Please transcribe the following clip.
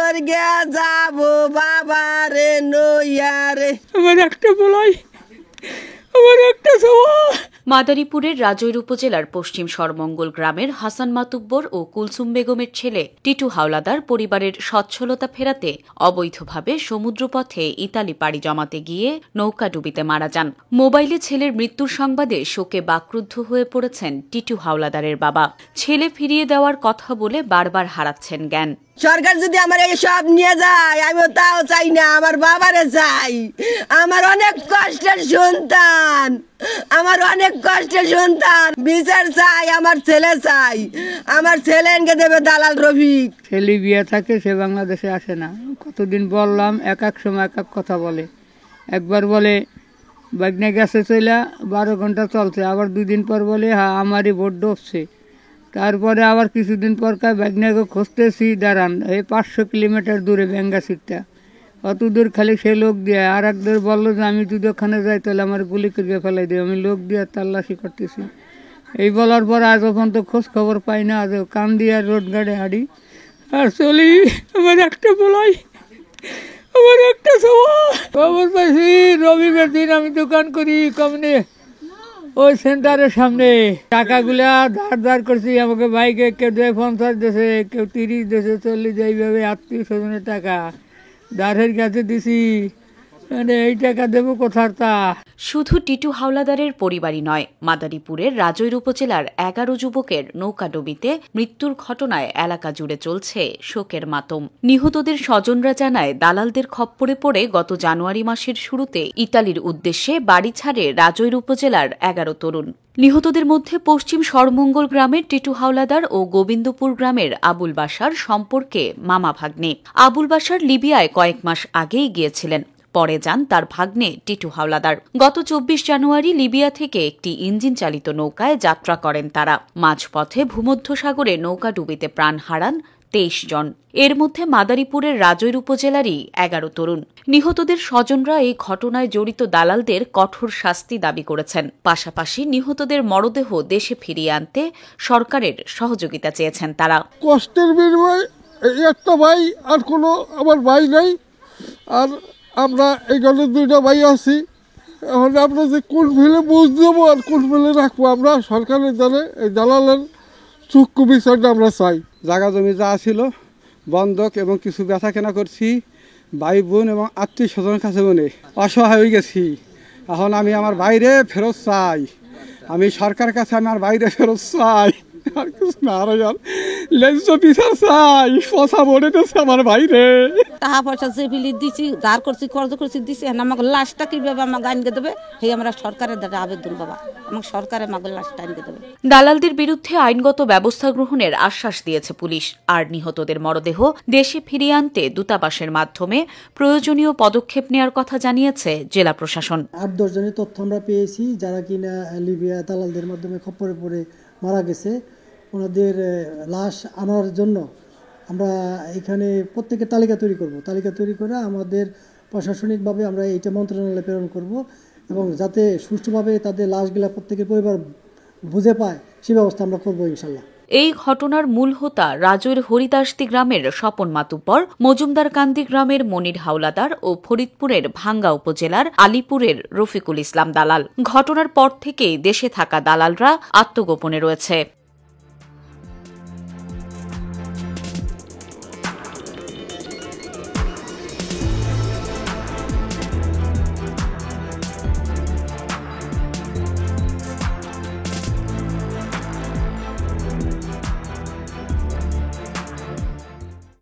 স্বর্গে যাব বাবা রে নইয়া রে। আমার একটা বলাই, আমার একটা সভা। মাদারীপুরের রাজৈর উপজেলার পশ্চিম সরমঙ্গল গ্রামের হাসান মাতুব্বর ও কুলসুম বেগমের ছেলে টিটু হাওলাদার পরিবারের সচ্ছলতা ফেরাতে অবৈধভাবে সমুদ্রপথে ইতালি পাড়ি জমাতে গিয়ে নৌকাডুবিতে মারা যান। মোবাইলে ছেলের মৃত্যুর সংবাদে শোকে বাকরুদ্ধ হয়ে পড়েছেন টিটু হাওলাদারের বাবা। ছেলে ফিরিয়ে দেওয়ার কথা বলে বারবার হারাচ্ছেন জ্ঞান। সরকার যদি আমার এই সব নিয়ে যায়, আমি তাও চাই না, আমার বাবারে চাই। আমার অনেক কষ্টের সন্তান, আমার অনেক কষ্টের সন্তান, বিচার চাই, আমার ছেলে চাই। আমার ছেলে এনকে দেবে দালাল রফিক। ছেলে বিয়ে থাকে, সে বাংলাদেশে আসে না। কতদিন বললাম, এক এক সময় এক এক কথা বলে। একবার বলে বাগনে গেছে চইলা 12 ঘন্টা চলছে, আবার 2 দিন পর বলে হ্যাঁ আমারই ভোট ডুবছে। তারপরে আবার কিছুদিন পর ব্যাগনাকে খুঁজতেছি, দাঁড়ান এই 500 কিলোমিটার দূরে ব্যাঙ্গাসিরটা, অত দূর খালি সে লোক দিয়ে। আর একবার বললো যে আমি যদি ওখানে যাই তাহলে আমার গুলি করে ফেলাই দিই, আমি লোক দিয়ে তাল্লাশি করতেছি। এই বলার পর আজ পর্যন্ত খোঁজ খবর পাই না। আজ কান দিয়ে রোড গাড়ি হাঁড়ি আর চলি। আমার একটা বলাই, আমার একটা সভা। খবর পাইছি রবিবার দিন আমি দোকান করি কমনে ওই সেন্টারের সামনে। টাকাগুলা ধার করছি, আমাকে বাইকে কেউ 50 দিয়েছে, কেউ 30 দিয়েছে, 40, এইভাবে আত্মীয় স্বজনের টাকা ধারের কাছে দিছি। মানে এই টাকা দেবো কোথার তা। শুধু টিটু হাওলাদারের পরিবারই নয়, মাদারীপুরের রাজৈর উপজেলার 11 যুবকের নৌকাডুবিতে মৃত্যুর ঘটনায় এলাকা জুড়ে চলছে শোকের মাতম। নিহতদের স্বজনরা জানায়, দালালদের খপ্পরে পড়ে গত জানুয়ারি মাসের শুরুতে ইতালির উদ্দেশ্যে বাড়ি ছাড়ে রাজৈর উপজেলার 11 তরুণ। নিহতদের মধ্যে পশ্চিম সরমঙ্গল গ্রামের টিটু হাওলাদার ও গোবিন্দপুর গ্রামের আবুল বাশার সম্পর্কে মামা ভাগ্নে। আবুল বাশার লিবিয়ায় কয়েক মাস আগেই গিয়েছিলেন, পরে যান তার ভাগ্নে টিটু হাওলাদার। গত 24 জানুয়ারি লিবিয়া থেকে একটি ইঞ্জিন চালিত নৌকায় যাত্রা করেন তারা। মাঝপথে ভূমধ্যসাগরে নৌকাডুবিতে প্রাণ হারান 23 জন। এর মধ্যে মাদারীপুরের রাজৈর উপজেলারই 11 তরুণ। নিহতদের স্বজনরা এই ঘটনায় জড়িত দালালদের কঠোর শাস্তি দাবি করেছেন। পাশাপাশি নিহতদের মরদেহ দেশে ফিরিয়ে আনতে সরকারের সহযোগিতা চেয়েছেন তারা। কষ্টের বিনিময়ে একটা ভাই, আর কোনো আমার ভাই নাই। আর আমরা এখানে 2টা ভাই আছি। এখন আমরা যে কোন ফেলে বুঝ দেবো আর কোন ফেলে রাখবো, আমরা সরকারের দ্বারা এই দালালের চুক্তি বিচারটা আমরা চাই। জায়গা জমি যা ছিল বন্ধক এবং কিছু বেচা কেনা করছি, ভাই বোন এবং আত্মীয় স্বজনের কাছে মনে অসহায় হয়ে গেছি। এখন আমি আমার বাইরে ফেরত চাই, আমি সরকারের কাছে আমার বাইরে ফেরত চাই। আর কিছু না, আর লেজ্জ বিচার চাই। পচা মরে দিচ্ছে আমার বাইরে। টাকা পয়সা যে বিলি দিছি, ধার করছি, খরচ করছি, দিছি। আমাকে লাশটা কিভাবে আমাকে আনকে দেবে, সেই আমরা সরকারের দ্বারা আবেদন বাবা, আমাকে সরকারে আমাকে লাশটা আনকে দেবে। দালালদের বিরুদ্ধে আইনগত ব্যবস্থা গ্রহণের আশ্বাস দিয়েছে পুলিশ। আর নিহতদের মরদেহ দেশে ফিরিয়ে আনতে দূতাবাসের মাধ্যমে প্রয়োজনীয় পদক্ষেপ নেওয়ার কথা জানিয়েছে জেলা প্রশাসন। 8-10 জনের তথ্য আমরা পেয়েছি যারা কিনা লিবিয়া দালালদের মাধ্যমে খপ্পরে পড়ে মারা গেছে। ওনাদের লাশ আনার জন্য আমরা এখানে প্রত্যেকের তালিকা তৈরি করব। তালিকা তৈরি করে আমাদের প্রশাসনিকভাবে আমরা এইটা মন্ত্রণালয়ে প্রেরণ করব, এবং যাতে সুষ্ঠুভাবে তাদের লাশগুলা প্রত্যেকের পরিবার বুঝে পায় সে ব্যবস্থা আমরা করবো ইনশাল্লাহ। এই ঘটনার মূল হোতা রাজৈর হরিদাসদি গ্রামের স্বপন মাতুব্বর, মজুমদারকান্দি গ্রামের মনির হাওলাদার ও ফরিদপুরের ভাঙ্গা উপজেলার আলীপুরের রফিকুল ইসলাম দালাল। ঘটনার পর থেকেই দেশে থাকা দালালরা আত্মগোপনে রয়েছে।